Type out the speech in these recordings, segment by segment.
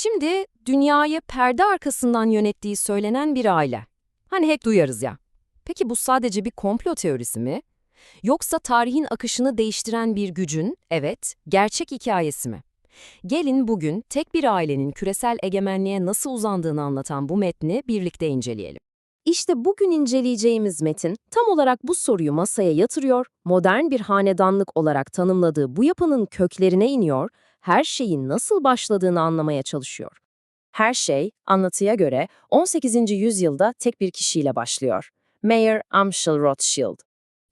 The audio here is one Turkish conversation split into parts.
Şimdi dünyayı perde arkasından yönettiği söylenen bir aile. Hani hep duyarız ya. Peki bu sadece bir komplo teorisi mi? Yoksa tarihin akışını değiştiren bir gücün, evet, gerçek hikayesi mi? Gelin bugün tek bir ailenin küresel egemenliğe nasıl uzandığını anlatan bu metni birlikte inceleyelim. İşte bugün inceleyeceğimiz metin tam olarak bu soruyu masaya yatırıyor, modern bir hanedanlık olarak tanımladığı bu yapının köklerine iniyor, her şeyin nasıl başladığını anlamaya çalışıyor. Her şey, anlatıya göre 18. yüzyılda tek bir kişiyle başlıyor. Mayer Amschel Rothschild.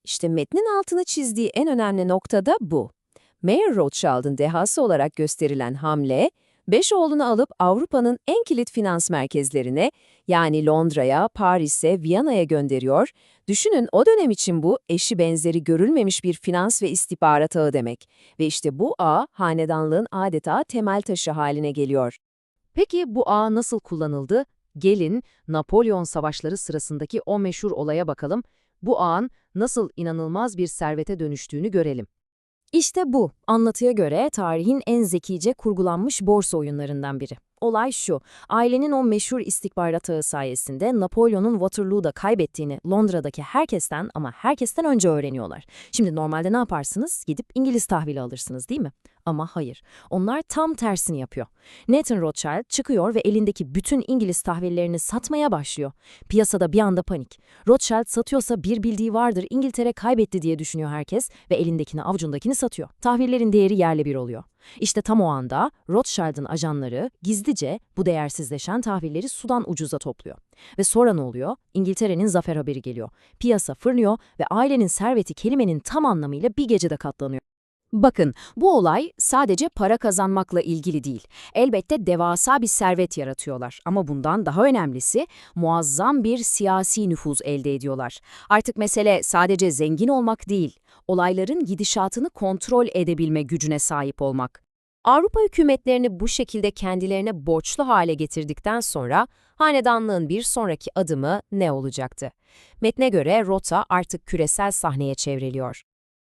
İşte metnin altını çizdiği en önemli nokta da bu. Mayer Rothschild'ın dehası olarak gösterilen hamle, 5 oğlunu alıp Avrupa'nın en kilit finans merkezlerine, yani Londra'ya, Paris'e, Viyana'ya gönderiyor. Düşünün, o dönem için bu eşi benzeri görülmemiş bir finans ve istihbarat ağı demek. Ve işte bu ağ, hanedanlığın adeta temel taşı haline geliyor. Peki bu ağ nasıl kullanıldı? Gelin Napolyon savaşları sırasındaki o meşhur olaya bakalım. Bu ağın nasıl inanılmaz bir servete dönüştüğünü görelim. İşte bu, anlatıya göre tarihin en zekice kurgulanmış borsa oyunlarından biri. Olay şu, ailenin o meşhur istihbarat ağı sayesinde Napolyon'un Waterloo'da kaybettiğini Londra'daki herkesten ama herkesten önce öğreniyorlar. Şimdi normalde ne yaparsınız? Gidip İngiliz tahvili alırsınız değil mi? Ama hayır, onlar tam tersini yapıyor. Nathan Rothschild çıkıyor ve elindeki bütün İngiliz tahvillerini satmaya başlıyor. Piyasada bir anda panik. Rothschild satıyorsa bir bildiği vardır, İngiltere kaybetti diye düşünüyor herkes ve elindekini avucundakini satıyor. Tahvillerin değeri yerle bir oluyor. İşte tam o anda Rothschild'ın ajanları gizlice bu değersizleşen tahvilleri sudan ucuza topluyor. Ve sonra ne oluyor? İngiltere'nin zafer haberi geliyor. Piyasa fırlıyor ve ailenin serveti kelimenin tam anlamıyla bir gecede katlanıyor. Bakın, bu olay sadece para kazanmakla ilgili değil. Elbette devasa bir servet yaratıyorlar ama bundan daha önemlisi muazzam bir siyasi nüfuz elde ediyorlar. Artık mesele sadece zengin olmak değil, olayların gidişatını kontrol edebilme gücüne sahip olmak. Avrupa hükümetlerini bu şekilde kendilerine borçlu hale getirdikten sonra hanedanlığın bir sonraki adımı ne olacaktı? Metne göre rota artık küresel sahneye çevriliyor.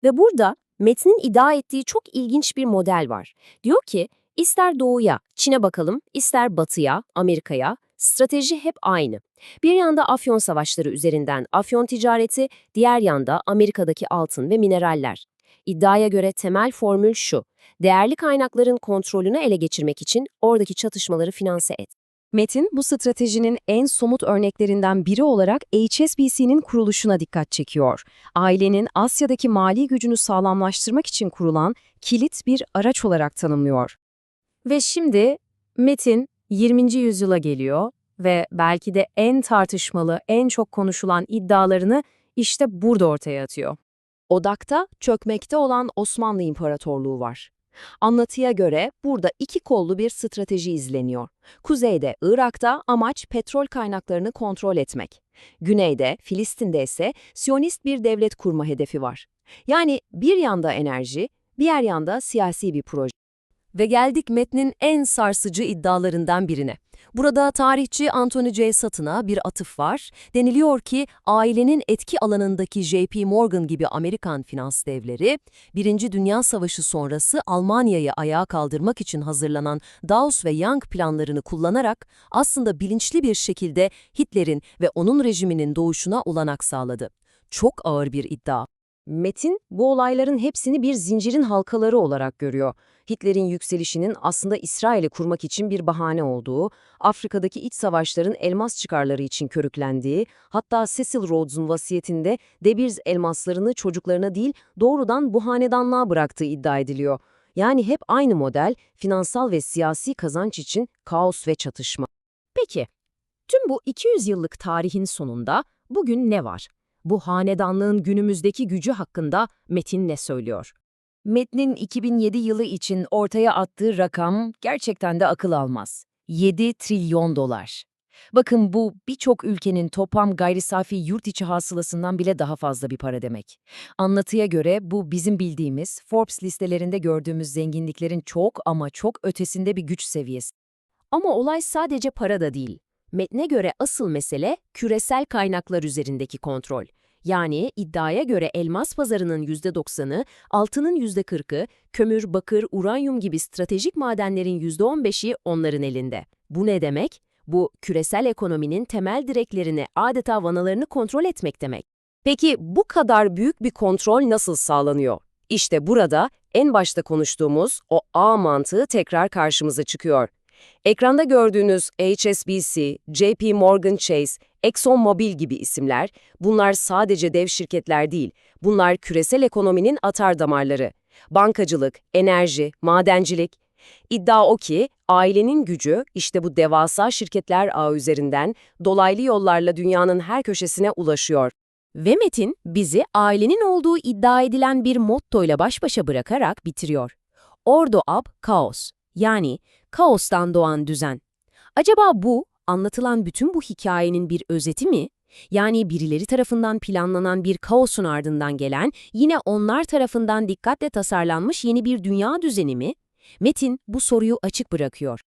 Ve burada metnin iddia ettiği çok ilginç bir model var. Diyor ki, ister doğuya, Çin'e bakalım, ister batıya, Amerika'ya, strateji hep aynı. Bir yanda Afyon savaşları üzerinden Afyon ticareti, diğer yanda Amerika'daki altın ve mineraller. İddiaya göre temel formül şu, değerli kaynakların kontrolünü ele geçirmek için oradaki çatışmaları finanse et. Metin, bu stratejinin en somut örneklerinden biri olarak HSBC'nin kuruluşuna dikkat çekiyor. Ailenin Asya'daki mali gücünü sağlamlaştırmak için kurulan kilit bir araç olarak tanımlıyor. Ve şimdi Metin 20. yüzyıla geliyor ve belki de en tartışmalı, en çok konuşulan iddialarını işte burada ortaya atıyor. Odakta çökmekte olan Osmanlı İmparatorluğu var. Anlatıya göre burada iki kollu bir strateji izleniyor. Kuzeyde, Irak'ta amaç petrol kaynaklarını kontrol etmek. Güneyde, Filistin'de ise Siyonist bir devlet kurma hedefi var. Yani bir yanda enerji, diğer yanda siyasi bir proje. Ve geldik metnin en sarsıcı iddialarından birine. Burada tarihçi Anthony J. Sutton'a bir atıf var. Deniliyor ki ailenin etki alanındaki J.P. Morgan gibi Amerikan finans devleri, Birinci Dünya Savaşı sonrası Almanya'yı ayağa kaldırmak için hazırlanan Dawes ve Young planlarını kullanarak aslında bilinçli bir şekilde Hitler'in ve onun rejiminin doğuşuna olanak sağladı. Çok ağır bir iddia. Metin, bu olayların hepsini bir zincirin halkaları olarak görüyor. Hitler'in yükselişinin aslında İsrail'i kurmak için bir bahane olduğu, Afrika'daki iç savaşların elmas çıkarları için körüklendiği, hatta Cecil Rhodes'un vasiyetinde De Beers elmaslarını çocuklarına değil doğrudan bu hanedanlığa bıraktığı iddia ediliyor. Yani hep aynı model, finansal ve siyasi kazanç için kaos ve çatışma. Peki, tüm bu 200 yıllık tarihin sonunda bugün ne var? Bu hanedanlığın günümüzdeki gücü hakkında Metin ne söylüyor? Metnin 2007 yılı için ortaya attığı rakam gerçekten de akıl almaz. 7 trilyon dolar. Bakın bu birçok ülkenin toplam gayri safi yurt içi hasılasından bile daha fazla bir para demek. Anlatıya göre bu bizim bildiğimiz Forbes listelerinde gördüğümüz zenginliklerin çok ama çok ötesinde bir güç seviyesi. Ama olay sadece para da değil. Metne göre asıl mesele küresel kaynaklar üzerindeki kontrol. Yani iddiaya göre elmas pazarının %90'ı, altının %40'ı, kömür, bakır, uranyum gibi stratejik madenlerin %15'i onların elinde. Bu ne demek? Bu, küresel ekonominin temel direklerini, adeta vanalarını kontrol etmek demek. Peki bu kadar büyük bir kontrol nasıl sağlanıyor? İşte burada en başta konuştuğumuz o ağ mantığı tekrar karşımıza çıkıyor. Ekranda gördüğünüz HSBC, JP Morgan Chase, ExxonMobil gibi isimler, bunlar sadece dev şirketler değil, bunlar küresel ekonominin atardamarları. Bankacılık, enerji, madencilik. İddia o ki, ailenin gücü işte bu devasa şirketler ağı üzerinden dolaylı yollarla dünyanın her köşesine ulaşıyor. Ve Metin bizi ailenin olduğu iddia edilen bir mottoyla baş başa bırakarak bitiriyor. Ordo ab kaos, yani kaostan doğan düzen. Acaba bu, anlatılan bütün bu hikayenin bir özeti mi? Yani birileri tarafından planlanan bir kaosun ardından gelen, yine onlar tarafından dikkatle tasarlanmış yeni bir dünya düzeni mi? Metin bu soruyu açık bırakıyor.